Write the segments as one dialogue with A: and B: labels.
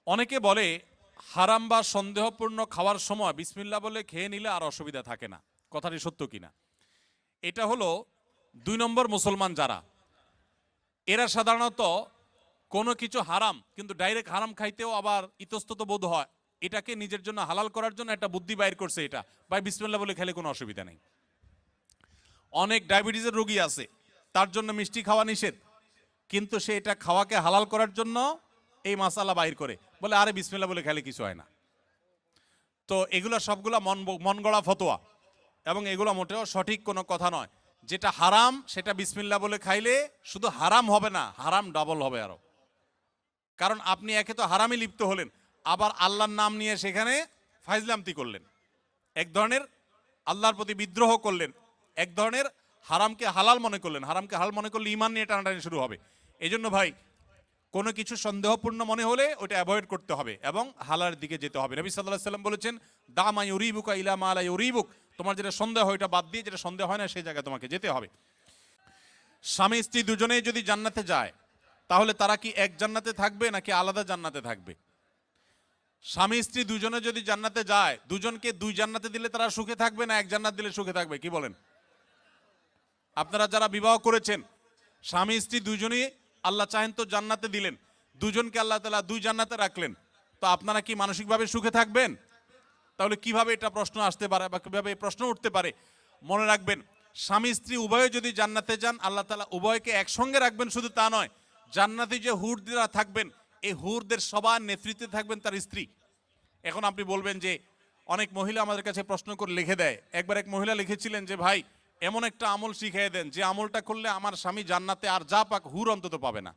A: অনেকে বলে হারাম বা সন্দেহপূর্ণ খাওয়ার সময় বিসমিল্লাহ বলে খেয়ে নিলে আর অসুবিধা থাকে না। কথাটি সত্য কিনা? এটা হলো 2 নম্বর মুসলমান যারা, এরা সাধারণত কোনো কিছু হারাম কিন্তু ডাইরেক্ট হারাম খাইতেও আবার ইতস্তত বোধ হয়, এটাকে নিজের জন্য হালাল করার জন্য একটা বুদ্ধি বাইর করছে, এটা ভাই বিসমিল্লাহ বলে খেলে কোনো অসুবিধা নেই। অনেক ডায়াবেটিসের রোগী আছে, তার জন্য মিষ্টি খাওয়া নিষেধ, কিন্তু সে এটা খাওয়াকে হালাল করার জন্য এই মাসালা বাইর করে বলে আরে বিসমিল্লাহ বলে খেলে কিছু হয় না। তো এগুলো সবগুলা মন গড়া ফতোয়া এবং এগুলো মোটেও সঠিক কোনো কথা নয়। যেটা হারাম সেটা বিসমিল্লাহ বলে খাইলে শুধু হারাম হবে না, হারাম ডাবল হবে আরো। কারণ আপনি একে তো হারামে লিপ্ত হলেন, আবার আল্লাহর নাম নিয়ে সেখানে ফাইজলামতি করলেন, এক ধরনের আল্লাহর প্রতি বিদ্রোহ করলেন, এক ধরনের হারামকে হালাল মনে করলেন। হারামকে হালাল মনে করলে ঈমান নিয়ে টানাটানি শুরু হবে। এই জন্য ভাই কোনো কিছু সন্দেহপূর্ণ মনে হলে ওটা অ্যাভয়েড করতে হবে এবং হালার দিকে যেতে হবে। নবী সাল্লাল্লাহু আলাইহি সাল্লাম বলেছেন, দামা ইউরিবুকা ইলা মা লা ইউরিবুক, তোমার যেটা সন্দেহ হয় ওটা বাদ দিয়ে যেটা সন্দেহ হয় না সেই জায়গায় তোমাকে যেতে হবে। স্বামী স্ত্রী দুজনেই যদি জান্নাতে যায় তাহলে তারা কি এক জান্নাতে থাকবে নাকি আলাদা জান্নাতে থাকবে? স্বামী স্ত্রী দুজনে যদি জান্নাতে যায়, দুজনকে 2 জান্নাতে দিলে তারা সুখে থাকবে না এক জান্নাত দিলে সুখে থাকবে? কি বলেন? আপনারা যারা বিবাহ করেছেন, স্বামী স্ত্রী দুজনেই আল্লাহ চাহেন তো জান্নাতে দিলেন, দুজনকে আল্লাহ তাআলা 2 জান্নাতে রাখলেন, তো আপনারা কি মানসিকভাবে সুখে থাকবেন? তাহলে কিভাবে এটা প্রশ্ন আসতে পারে বা কিভাবে প্রশ্ন উঠতে পারে? মনে রাখবেন, স্বামী স্ত্রী উভয়ে যদি জান্নাতে যান আল্লাহ তাআলা উভয়কে একসঙ্গে রাখবেন, শুধু তা নয়, জান্নাতে যে হুররা থাকবেন এই হুরদের সবার নেতৃত্বে থাকবেন তার স্ত্রী। এখন আপনি বলবেন যে অনেক মহিলা আমাদের কাছে প্রশ্ন করে লিখে দেয়। একবার এক মহিলা লিখেছিলেন যে ভাই এমন একটা আমল শিখিয়ে দেন যে আমলটা করলে আমার স্বামী জান্নাতে আর যা পাক হুর অন্তত পাবে না।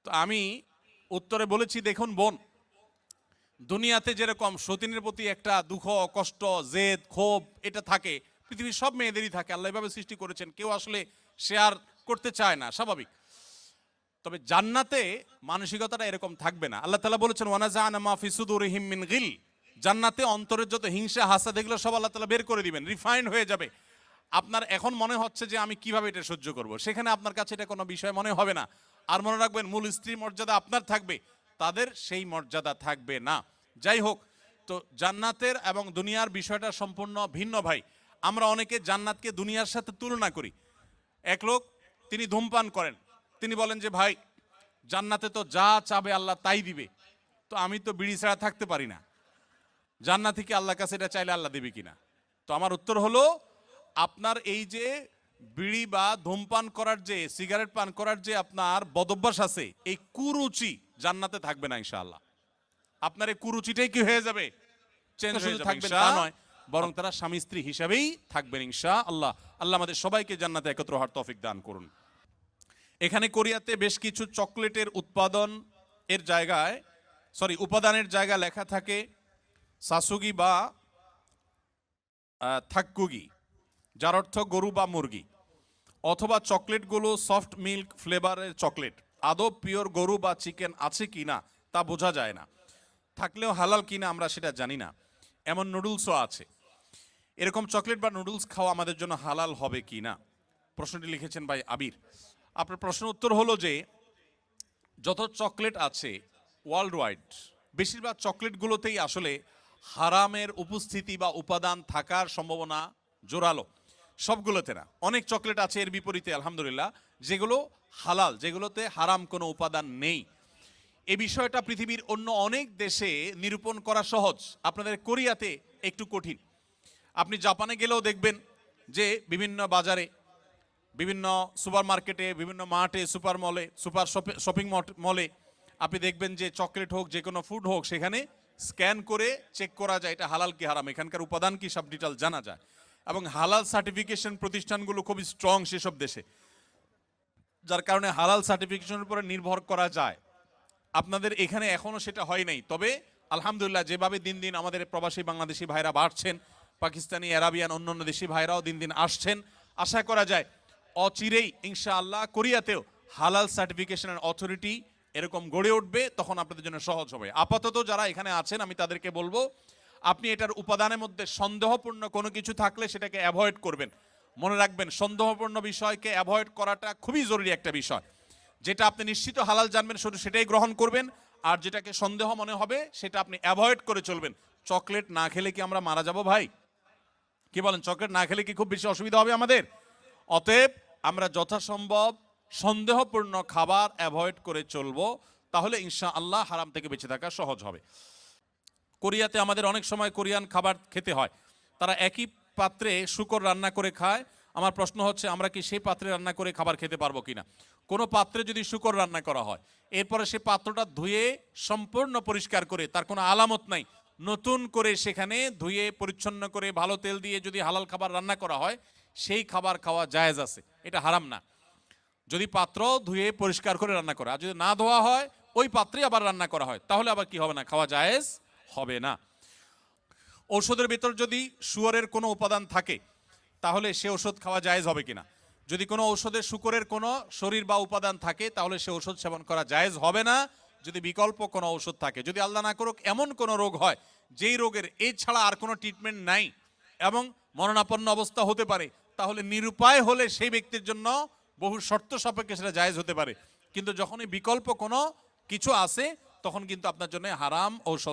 A: তো আমি উত্তরে বলেছি, দেখুন বোন, দুনিয়াতে যেরকম সতীনের প্রতি একটা দুঃখ, কষ্ট, জেদ, ক্ষোভ এটা থাকে, পৃথিবীর সব মেয়েদেরই থাকে, আল্লাহ এভাবে সৃষ্টি করেছেন, কেউ আসলে শেয়ার করতে চায় না, স্বাভাবিক। তবে জান্নাতে মানসিকতাটা এরকম থাকবে না। আল্লাহ তাআলা বলেছেন, ওয়ানাজা'না মা ফি সুদুরিহিম মিন গিল, জান্নাতে অন্তরের যত হিংসা হাসাদ এগুলো সব আল্লাহ তাআলা বের করে দিবেন, রিফাইন হয়ে যাবে। আপনার এখন মনে হচ্ছে যে আমি কিভাবে এটা সহ্য করব, সেখানে আপনার কাছে এটা কোনো বিষয় মনে হবে না। আর মনে রাখবেন, মূল স্ত্রীর মর্যাদা আপনার থাকবে, তাদের সেই মর্যাদা থাকবে না। যাই হোক, তো জান্নাতের এবং দুনিয়ার বিষয়টা সম্পূর্ণ ভিন্ন ভাই। আমরা অনেকে জান্নাতকে দুনিয়ার সাথে তুলনা করি। এক লোক, তিনি ধূমপান করেন, তিনি বলেন যে ভাই জান্নাতে তো যা চাবে আল্লাহ তাই দিবে, তো আমি তো বিড়ি ছাড়া থাকতে পারি না, জান্নাতে কি আল্লাহর কাছে এটা চাইলে আল্লাহ দেবে কিনা? তো আমার উত্তর হলো, আপনার এই যে বিড়ি বা ধূমপান করার যে, সিগারেট পান করার যে আপনার বদভ্যাস আছে, এই কুরুচি জান্নাতে থাকবে না ইনশাআল্লাহ। আপনার এই কুরুচিটাই কি হয়ে যাবে? চেঞ্জ হয়ে যাবে। থাকবে তা নয়, বরং তারা স্বামী স্ত্রী হিসাবেই থাকবেন ইনশাআল্লাহ। আল্লাহ আমাদের সবাইকে জান্নাতে একত্র হওয়ার তৌফিক দান করুন। এখানে কোরিয়াতে বেশ কিছু চকলেটের উপাদানের জায়গা লেখা থাকে সাসুগি বা থাক্কুগি, যার অর্থ গরু বা মুরগি, অথবা চকলেটগুলো সফট মিল্ক ফ্লেভারের চকলেট। আদৌ পিওর গরু বা চিকেন আছে কিনা তা বোঝা যায় না, থাকলেও হালাল কিনা আমরা সেটা জানি না। এমন নুডলসও আছে। এরকম চকলেট বা নুডলস খাওয়া আমাদের জন্য হালাল হবে কিনা? প্রশ্নটি লিখেছেন ভাই আবির। আপনার প্রশ্ন উত্তর হলো যে যত চকলেট আছে ওয়ার্ল্ড ওয়াইড, বেশিরভাগ চকলেটগুলোতেই আসলে হারামের উপস্থিতি বা উপাদান থাকার সম্ভাবনা জোরালো। সবগুলোতে না, অনেক চকলেট আছে এর বিপরীতে আলহামদুলিল্লাহ যেগুলো হালাল, যেগুলোতে হারাম কোনো উপাদান নেই। এই বিষয়টা পৃথিবীর অন্য অনেক দেশে নিরূপণ করা সহজ, আপনাদের কোরিয়াতে একটু কঠিন। আপনি জাপানে গেলেও দেখবেন যে বিভিন্ন বাজারে, বিভিন্ন সুপার মার্কেটে, বিভিন্ন মার্টে, সুপার মলে, সুপার শপিং মলে আপনি দেখবেন যে চকলেট হোক, যে কোনো ফুড হোক, সেখানে স্ক্যান করে চেক করা যায় এটা হালাল কি হারাম, এখানকার উপাদান কি, সব ডিটেল জানা যায়। এবং হালাল সার্টিফিকেশন প্রতিষ্ঠানগুলো খুবই স্ট্রং সেসব দেশে, যার কারণে হালাল সার্টিফিকেশনের উপরে নির্ভর করা যায়। আপনাদের এখানে এখনো সেটা হয় নাই, তবে আলহামদুলিল্লাহ যেভাবে দিন দিন আমাদের প্রবাসী বাংলাদেশি ভাইরা বাড়ছেন, পাকিস্তানি, আরাবিয়ান, অন্যান্য দেশি ভাইরাও দিন দিন আসছেন, আশা করা যায় অচিরেই ইনশাআল্লাহ কোরিয়াতেও হালাল সার্টিফিকেশনের অথরিটি এরকম গড়ে উঠবে, তখন আপনাদের জন্য সহজ হবে। আপাতত যারা এখানে আছেন আমি তাদেরকে বলবো, আপনি এটার উপাদানের মধ্যে সন্দেহপূর্ণ কোনো কিছু থাকলে সেটাকে অ্যাভয়েড করবেন। মনে রাখবেন, সন্দেহপূর্ণ বিষয়কে অ্যাভয়েড করাটা খুবই জরুরি একটা বিষয়। যেটা আপনি নিশ্চিত হালাল জানবেন শুধু সেটাই গ্রহণ করবেন, আর যেটাকে সন্দেহ মনে হবে সেটা আপনি অ্যাভয়েড করে চলবেন। চকলেট না খেলে কি আমরা মারা যাব ভাই? কি বলেন, চকলেট না খেলে কি খুব বেশি অসুবিধা হবে আমাদের? অতএব আমরা যথাসম্ভব সন্দেহপূর্ণ খাবার অ্যাভয়েড করে চলবো, তাহলে ইনশাআল্লাহ হারাম থেকে বেঁচে থাকা সহজ হবে। কোরিয়াতে আমাদের অনেক সময় কোরিয়ান খাবার খেতে হয়, তারা একই পাত্রে শূকর রান্না করে খায়। আমার প্রশ্ন হচ্ছে, আমরা কি সেই পাত্রে রান্না করে খাবার খেতে পারবো কিনা? কোনো পাত্রে যদি শূকর রান্না করা হয়, এরপরে সে পাত্রটা ধুয়ে সম্পূর্ণ পরিষ্কার করে, তার কোনো আলামত নাই, নতুন করে সেখানে ধুয়ে পরিচ্ছন্ন করে ভালো তেল দিয়ে যদি হালাল খাবার রান্না করা হয়, সেই খাবার খাওয়া জায়েজ আছে, এটা হারাম না। যদি পাত্র ধুয়ে পরিষ্কার করে রান্না করা, আর যদি না ধোয়া হয় ওই পাত্রে আবার রান্না করা হয়, তাহলে আবার কি হবে না? খাওয়া জায়েজ হবে না। ঔষধের ভিতর যদি শুয়োরের কোনো উপাদান থাকে, তাহলে সে ওষুধ খাওয়া জায়েজ হবে কিনা? যদি কোনো ঔষধে শুকরের কোনো শরীর বা উপাদান থাকে, তাহলে সে ওষুধ সেবন করা জায়েজ হবে না। যদি বিকল্প কোনো ঔষধ থাকে, যদি আল্লাহ না করুক এমন কোনো রোগ হয় যেই রোগের এছাড়া আর কোনো ট্রিটমেন্ট নাই এবং মরণাপন্ন অবস্থা হতে পারে, তাহলে নিরুপায় হলে সেই ব্যক্তির জন্য বহু শর্ত সাপেক্ষে সেটা জায়েজ হতে পারে। কিন্তু যখনই বিকল্প কোনো কিছু আছে, তখন কিন্তু আপনার জন্য হারাম ঔষধ